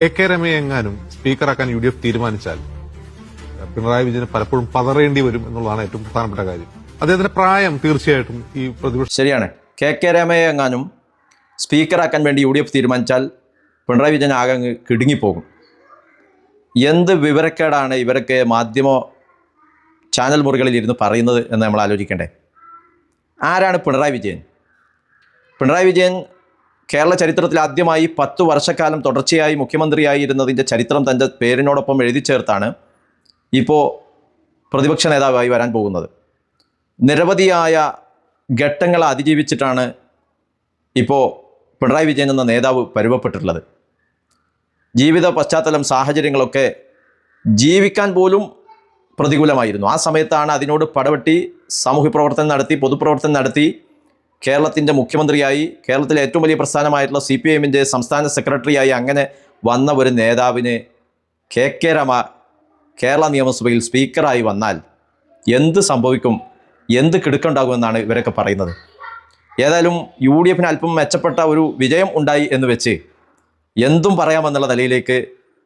K രമയെ എങ്ങാനും സ്പീക്കറാക്കാൻ UDF തീരുമാനിച്ചാൽ പിണറായി വിജയന് പലപ്പോഴും പതറേണ്ടി വരും എന്നുള്ളതാണ് ഏറ്റവും പ്രധാനപ്പെട്ട കാര്യം. അദ്ദേഹത്തിന്റെ പ്രായം തീർച്ചയായിട്ടും ഈ പ്രതിപക്ഷ ശരിയാണ്. കെ രമയെ എങ്ങാനും സ്പീക്കറാക്കാൻ വേണ്ടി UDF തീരുമാനിച്ചാൽ പിണറായി വിജയൻ ആകെ കിടുങ്ങിപ്പോകും. എന്ത് വിവരക്കേടാണ് ഇവരൊക്കെ മാധ്യമ ചാനൽ മുറികളിൽ ഇരുന്ന് പറയുന്നത് എന്ന് നമ്മൾ ആലോചിക്കണ്ടേ. ആരാണ് പിണറായി വിജയൻ? പിണറായി വിജയൻ കേരള ചരിത്രത്തിൽ ആദ്യമായി 10 വർഷക്കാലം തുടർച്ചയായി മുഖ്യമന്ത്രിയായിരുന്നതിൻ്റെ ചരിത്രം തൻ്റെ പേരിനോടൊപ്പം എഴുതി ചേർത്താണ് ഇപ്പോൾ പ്രതിപക്ഷ നേതാവായി വരാൻ പോകുന്നത്. നിരവധിയായ ഘട്ടങ്ങളെ അതിജീവിച്ചിട്ടാണ് ഇപ്പോൾ പിണറായി വിജയൻ എന്ന നേതാവ് പരുവപ്പെട്ടിട്ടുള്ളത്. ജീവിത പശ്ചാത്തലം, സാഹചര്യങ്ങളൊക്കെ ജീവിക്കാൻ പോലും പ്രതികൂലമായിരുന്നു. ആ സമയത്താണ് അതിനോട് പടവെട്ടി സാമൂഹ്യ പ്രവർത്തനം നടത്തി, പൊതുപ്രവർത്തനം നടത്തി കേരളത്തിൻ്റെ മുഖ്യമന്ത്രിയായി, കേരളത്തിലെ ഏറ്റവും വലിയ പ്രസ്ഥാനമായിട്ടുള്ള CPIMൻ്റെ സംസ്ഥാന സെക്രട്ടറിയായി അങ്ങനെ വന്ന ഒരു നേതാവിന് കെ രമ കേരള നിയമസഭയിൽ സ്പീക്കറായി വന്നാൽ എന്ത് സംഭവിക്കും, എന്ത് കിടുക്കുണ്ടാകുമെന്നാണ് ഇവരൊക്കെ പറയുന്നത്. ഏതായാലും UDFന് അല്പം മെച്ചപ്പെട്ട ഒരു വിജയം ഉണ്ടായി എന്ന് വെച്ച് എന്തും പറയാമെന്നുള്ള നിലയിലേക്ക്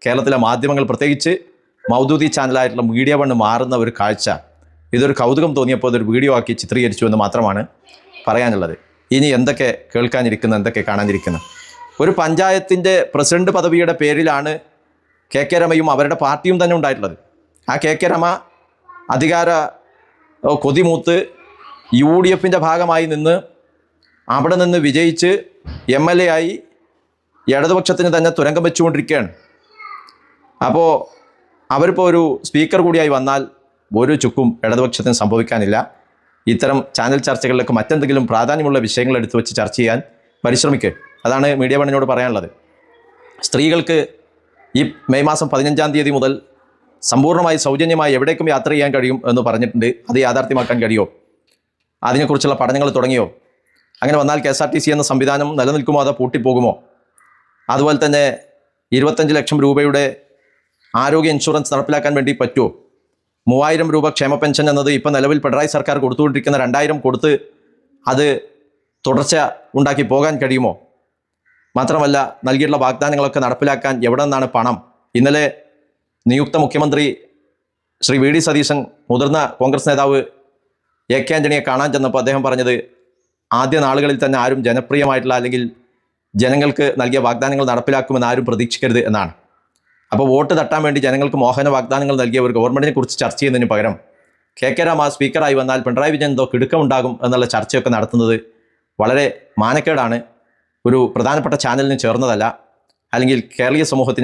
കേരളത്തിലെ മാധ്യമങ്ങൾ, പ്രത്യേകിച്ച് മൗദൂദി ചാനലായിട്ടുള്ള മീഡിയ വൺ മാറുന്ന ഒരു കാഴ്ച ഇതൊരു കൗതുകം തോന്നിയപ്പോൾ അതൊരു വീഡിയോ ആക്കി ചിത്രീകരിച്ചു എന്ന് മാത്രമാണ് പറയാനുള്ളത്. ഇനി എന്തൊക്കെ കേൾക്കാനിരിക്കുന്നു, എന്തൊക്കെ കാണാനിരിക്കുന്നു. ഒരു പഞ്ചായത്തിൻ്റെ പ്രസിഡന്റ് പദവിയുടെ പേരിലാണ് കെ രമയും അവരുടെ പാർട്ടിയും തന്നെ ഉണ്ടായിട്ടുള്ളത്. ആ കെ രമ അധികാര കൊതിമൂത്ത് UDFൻ്റെ ഭാഗമായി നിന്ന് അവിടെ നിന്ന് വിജയിച്ച് MLA ആയി ഇടതുപക്ഷത്തിന് തന്നെ തുരങ്കം വെച്ചുകൊണ്ടിരിക്കുകയാണ്. അപ്പോൾ അവരിപ്പോൾ ഒരു സ്പീക്കർ കൂടിയായി വന്നാൽ ഒരു ചുക്കും ഇടതുപക്ഷത്തിന് സംഭവിക്കാനില്ല. ഇത്തരം ചാനൽ ചർച്ചകളിലൊക്കെ മറ്റെന്തെങ്കിലും പ്രാധാന്യമുള്ള വിഷയങ്ങൾ എടുത്തു വെച്ച് ചർച്ച ചെയ്യാൻ പരിശ്രമിക്കുക. അതാണ് മീഡിയ വണ്ണിനോട് പറയാനുള്ളത്. സ്ത്രീകൾക്ക് ഈ മെയ് മാസം 15-ാം തീയതി മുതൽ സമ്പൂർണ്ണമായി സൗജന്യമായി എവിടേക്കും യാത്ര ചെയ്യാൻ കഴിയും എന്ന് പറഞ്ഞിട്ടുണ്ട്. അത് യാഥാർത്ഥ്യമാക്കാൻ കഴിയുമോ? അതിനെക്കുറിച്ചുള്ള പഠനങ്ങൾ തുടങ്ങിയോ? അങ്ങനെ വന്നാൽ KSRTC എന്ന സംവിധാനം നിലനിൽക്കുമോ, അതോ പൂട്ടിപ്പോകുമോ? അതുപോലെ തന്നെ 25 ലക്ഷം രൂപയുടെ ആരോഗ്യ ഇൻഷുറൻസ് നടപ്പിലാക്കാൻ വേണ്ടി പറ്റുമോ? 3000 രൂപ ക്ഷേമ പെൻഷൻ എന്നത് ഇപ്പോൾ നിലവിൽ പിണറായി സർക്കാർ കൊടുത്തുകൊണ്ടിരിക്കുന്ന 2000 കൊടുത്ത് അത് തുടർച്ച ഉണ്ടാക്കി പോകാൻ കഴിയുമോ? മാത്രമല്ല, നൽകിയിട്ടുള്ള വാഗ്ദാനങ്ങളൊക്കെ നടപ്പിലാക്കാൻ എവിടെ നിന്നാണ് പണം? ഇന്നലെ നിയുക്ത മുഖ്യമന്ത്രി ശ്രീ VD സതീശൻ മുതിർന്ന കോൺഗ്രസ് നേതാവ് AK ആന്റണിയെ കാണാൻ ചെന്നപ്പോൾ അദ്ദേഹം പറഞ്ഞത് ആദ്യ നാളുകളിൽ തന്നെ ആരും ജനപ്രിയമായിട്ടുള്ള അല്ലെങ്കിൽ ജനങ്ങൾക്ക് നൽകിയ വാഗ്ദാനങ്ങൾ നടപ്പിലാക്കുമെന്ന് ആരും പ്രതീക്ഷിക്കരുത് എന്നാണ്. അപ്പോൾ വോട്ട് തട്ടാൻ വേണ്ടി ജനങ്ങൾക്ക് മോഹന വാഗ്ദാനങ്ങൾ നൽകിയ ഒരു ഗവൺമെൻറ്റിനെ കുറിച്ച് ചർച്ച ചെയ്യുന്നതിന് പകരം കെ രമ സ്പീക്കറായി വന്നാൽ പിണറായി വിജയൻ എന്തോ കിടുക്കമുണ്ടാകും എന്നുള്ള ചർച്ചയൊക്കെ നടത്തുന്നത് വളരെ മാനക്കേടാണ്. ഒരു പ്രധാനപ്പെട്ട ചാനലിന് ചേർന്നതല്ല, അല്ലെങ്കിൽ കേരളീയ സമൂഹത്തിന്